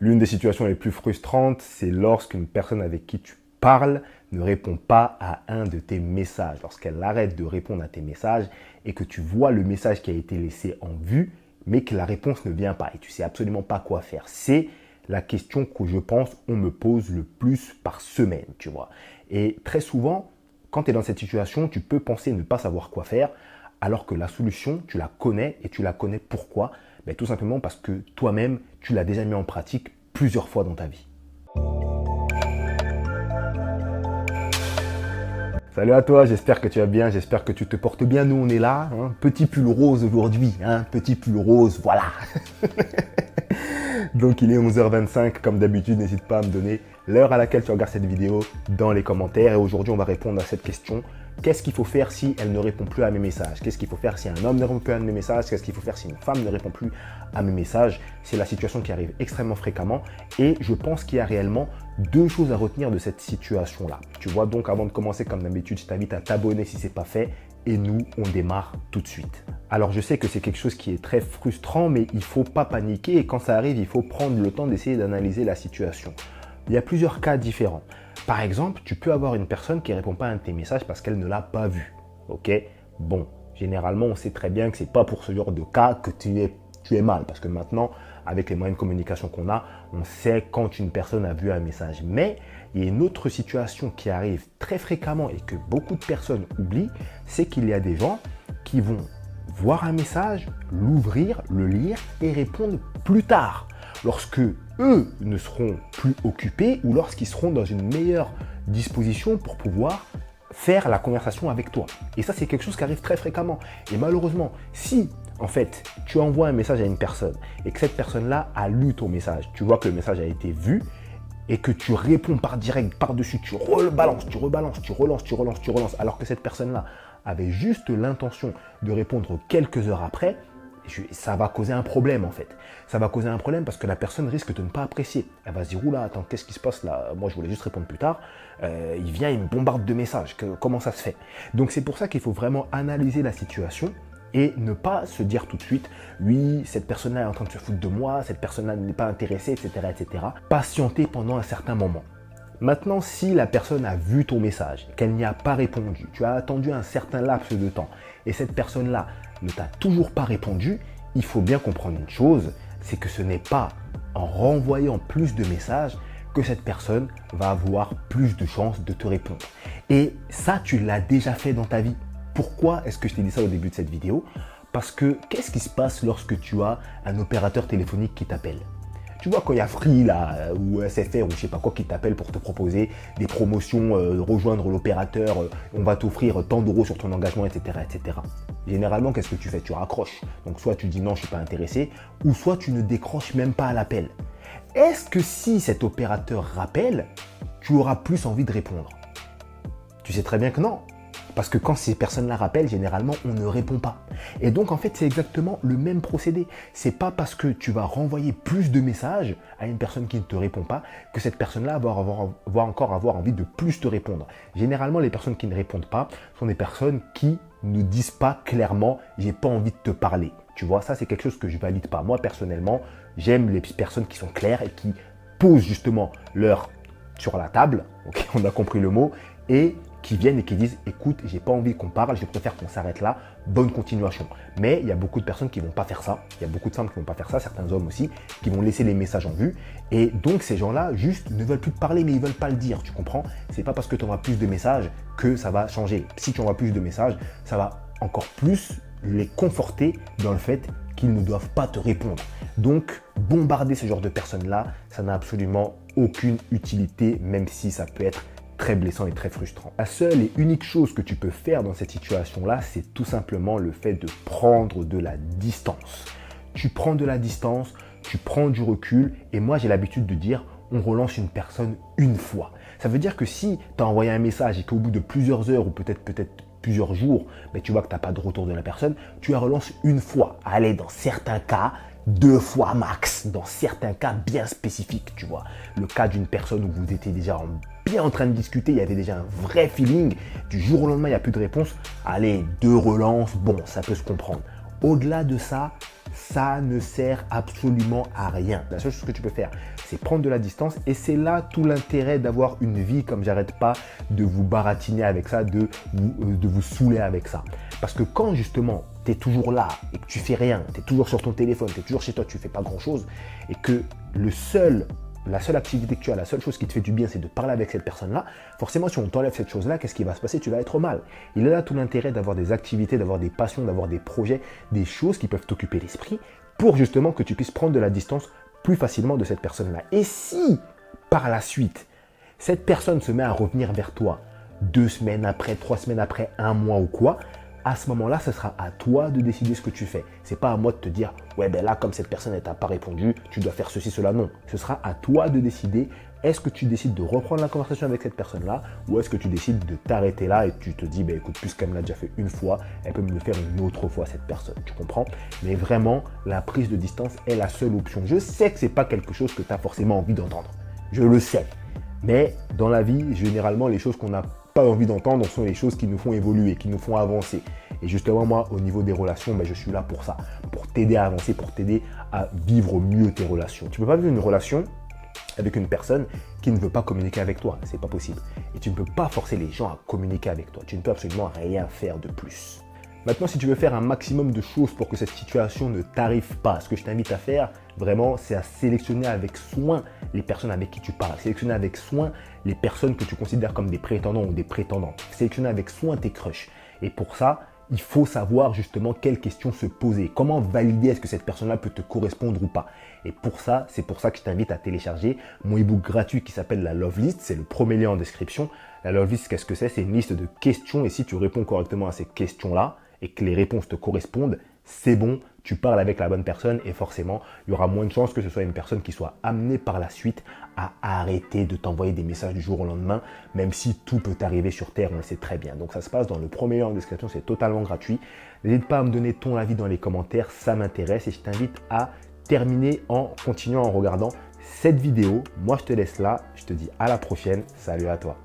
L'une des situations les plus frustrantes, c'est lorsqu'une personne avec qui tu parles ne répond pas à un de tes messages. Lorsqu'elle arrête de répondre à tes messages et que tu vois le message qui a été laissé en vue, mais que la réponse ne vient pas et tu ne sais absolument pas quoi faire. C'est la question que je pense on me pose le plus par semaine, tu vois. Et très souvent, quand tu es dans cette situation, tu peux penser ne pas savoir quoi faire, alors que la solution, tu la connais et tu la connais pourquoi? Tout simplement parce que toi-même, tu l'as déjà mis en pratique plusieurs fois dans ta vie. Salut à toi, j'espère que tu vas bien, j'espère que tu te portes bien. Nous, on est là, hein, petit pull rose aujourd'hui, hein, petit pull rose, voilà. Donc, il est 11h25, comme d'habitude, n'hésite pas à me donner l'heure à laquelle tu regardes cette vidéo dans les commentaires. Et aujourd'hui, on va répondre à cette question. Qu'est-ce qu'il faut faire si elle ne répond plus à mes messages? Qu'est-ce qu'il faut faire si un homme ne répond plus à mes messages? Qu'est-ce qu'il faut faire si une femme ne répond plus à mes messages? C'est la situation qui arrive extrêmement fréquemment et je pense qu'il y a réellement deux choses à retenir de cette situation-là. Tu vois, donc avant de commencer, comme d'habitude, je t'invite à t'abonner si ce n'est pas fait et nous, on démarre tout de suite. Alors, je sais que c'est quelque chose qui est très frustrant, mais il ne faut pas paniquer et quand ça arrive, il faut prendre le temps d'essayer d'analyser la situation. Il y a plusieurs cas différents. Par exemple, tu peux avoir une personne qui ne répond pas à un de tes messages parce qu'elle ne l'a pas vu. Ok? Bon, généralement, on sait très bien que ce n'est pas pour ce genre de cas que tu es mal. Parce que maintenant, avec les moyens de communication qu'on a, on sait quand une personne a vu un message. Mais il y a une autre situation qui arrive très fréquemment et que beaucoup de personnes oublient, c'est qu'il y a des gens qui vont voir un message, l'ouvrir, le lire et répondre plus tard. Lorsque eux ne seront plus occupés ou lorsqu'ils seront dans une meilleure disposition pour pouvoir faire la conversation avec toi. Et ça, c'est quelque chose qui arrive très fréquemment. Et malheureusement, si en fait tu envoies un message à une personne et que cette personne-là a lu ton message, tu vois que le message a été vu et que tu réponds par direct, par-dessus, tu rebalances, tu relances, alors que cette personne-là avait juste l'intention de répondre quelques heures après, ça va causer un problème en fait. Ça va causer un problème parce que la personne risque de ne pas apprécier. Elle va se dire, oula, attends, qu'est-ce qui se passe là? Moi, je voulais juste répondre plus tard. Il vient, il me bombarde de messages. Comment ça se fait? Donc, c'est pour ça qu'il faut vraiment analyser la situation et ne pas se dire tout de suite, oui, cette personne-là est en train de se foutre de moi, cette personne-là n'est pas intéressée, etc., etc. Patienter pendant un certain moment. Maintenant, si la personne a vu ton message, qu'elle n'y a pas répondu, tu as attendu un certain laps de temps et cette personne-là ne t'a toujours pas répondu, il faut bien comprendre une chose, c'est que ce n'est pas en renvoyant plus de messages que cette personne va avoir plus de chances de te répondre. Et ça, tu l'as déjà fait dans ta vie. Pourquoi est-ce que je t'ai dit ça au début de cette vidéo? Parce que qu'est-ce qui se passe lorsque tu as un opérateur téléphonique qui t'appelle? Tu vois, quand il y a Free là, ou SFR ou je sais pas quoi qui t'appelle pour te proposer des promotions, rejoindre l'opérateur, on va t'offrir tant d'euros sur ton engagement, etc., etc. Généralement, qu'est-ce que tu fais? Tu raccroches. Donc, soit tu dis non, je ne suis pas intéressé, ou soit tu ne décroches même pas à l'appel. Est-ce que si cet opérateur rappelle, tu auras plus envie de répondre? Tu sais très bien que non. Parce que quand ces personnes-là rappellent, généralement, on ne répond pas. Et donc, en fait, c'est exactement le même procédé. C'est pas parce que tu vas renvoyer plus de messages à une personne qui ne te répond pas que cette personne-là va encore avoir envie de plus te répondre. Généralement, les personnes qui ne répondent pas sont des personnes qui ne disent pas clairement « j'ai pas envie de te parler ». Tu vois, ça, c'est quelque chose que je valide pas. Moi, personnellement, j'aime les personnes qui sont claires et qui posent justement leur sur la table, okay, on a compris le mot, et qui viennent et qui disent « écoute, j'ai pas envie qu'on parle, je préfère qu'on s'arrête là, bonne continuation ». Mais il y a beaucoup de personnes qui ne vont pas faire ça, il y a beaucoup de femmes qui ne vont pas faire ça, certains hommes aussi, qui vont laisser les messages en vue. Et donc ces gens-là juste ne veulent plus te parler, mais ils ne veulent pas le dire, tu comprends? C'est pas parce que tu envoies plus de messages que ça va changer. Si tu envoies plus de messages, ça va encore plus les conforter dans le fait qu'ils ne doivent pas te répondre. Donc bombarder ce genre de personnes-là, ça n'a absolument aucune utilité, même si ça peut être très blessant et très frustrant. La seule et unique chose que tu peux faire dans cette situation-là, c'est tout simplement le fait de prendre de la distance. Tu prends de la distance, tu prends du recul et moi j'ai l'habitude de dire on relance une personne une fois. Ça veut dire que si tu as envoyé un message et qu'au bout de plusieurs heures ou peut-être plusieurs jours, mais tu vois que tu n'as pas de retour de la personne, tu la relances une fois. Allez, dans certains cas, 2 fois max, dans certains cas bien spécifiques, tu vois. Le cas d'une personne où vous étiez déjà bien en train de discuter, il y avait déjà un vrai feeling, du jour au lendemain, il n'y a plus de réponse, allez, 2 relances, bon, ça peut se comprendre. Au-delà de ça, ça ne sert absolument à rien. La seule chose que tu peux faire, c'est prendre de la distance et c'est là tout l'intérêt d'avoir une vie comme j'arrête pas de vous baratiner avec ça, de vous saouler avec ça. Parce que quand justement tu es toujours là et que tu fais rien, tu es toujours sur ton téléphone, tu es toujours chez toi, tu fais pas grand chose et que la seule activité que tu as, la seule chose qui te fait du bien, c'est de parler avec cette personne-là. Forcément, si on t'enlève cette chose-là, qu'est-ce qui va se passer? Tu vas être mal. Il est là tout l'intérêt d'avoir des activités, d'avoir des passions, d'avoir des projets, des choses qui peuvent t'occuper l'esprit pour justement que tu puisses prendre de la distance plus facilement de cette personne-là. Et si, par la suite, cette personne se met à revenir vers toi 2 semaines après, 3 semaines après, 1 mois ou quoi, à ce moment-là, ce sera à toi de décider ce que tu fais. Ce n'est pas à moi de te dire, ouais, ben là, comme cette personne ne t'a pas répondu, tu dois faire ceci, cela. Non. Ce sera à toi de décider, est-ce que tu décides de reprendre la conversation avec cette personne-là ou est-ce que tu décides de t'arrêter là et tu te dis, ben écoute, puisqu'elle me l'a déjà fait une fois, elle peut me le faire une autre fois, cette personne. Tu comprends? Mais vraiment, la prise de distance est la seule option. Je sais que ce n'est pas quelque chose que tu as forcément envie d'entendre. Je le sais. Mais dans la vie, généralement, les choses qu'on n'a pas envie d'entendre sont les choses qui nous font évoluer, qui nous font avancer. Et justement, moi, au niveau des relations, ben, je suis là pour ça, pour t'aider à avancer, pour t'aider à vivre mieux tes relations. Tu ne peux pas vivre une relation avec une personne qui ne veut pas communiquer avec toi. Ce n'est pas possible. Et tu ne peux pas forcer les gens à communiquer avec toi. Tu ne peux absolument rien faire de plus. Maintenant, si tu veux faire un maximum de choses pour que cette situation ne t'arrive pas, ce que je t'invite à faire, vraiment, c'est à sélectionner avec soin les personnes avec qui tu parles. Sélectionner avec soin les personnes que tu considères comme des prétendants ou des prétendantes. Sélectionner avec soin tes crushs. Et pour ça, il faut savoir justement quelles questions se poser. Comment valider est-ce que cette personne-là peut te correspondre ou pas. Et pour ça, c'est pour ça que je t'invite à télécharger mon e-book gratuit qui s'appelle la Love List. C'est le premier lien en description. La Love List, qu'est-ce que c'est? C'est une liste de questions et si tu réponds correctement à ces questions-là et que les réponses te correspondent, c'est bon, tu parles avec la bonne personne et forcément, il y aura moins de chances que ce soit une personne qui soit amenée par la suite à arrêter de t'envoyer des messages du jour au lendemain, même si tout peut arriver sur Terre, on le sait très bien. Donc ça se passe dans le premier lien en description, c'est totalement gratuit. N'hésite pas à me donner ton avis dans les commentaires, ça m'intéresse et je t'invite à terminer en continuant en regardant cette vidéo. Moi, je te laisse là, je te dis à la prochaine, salut à toi.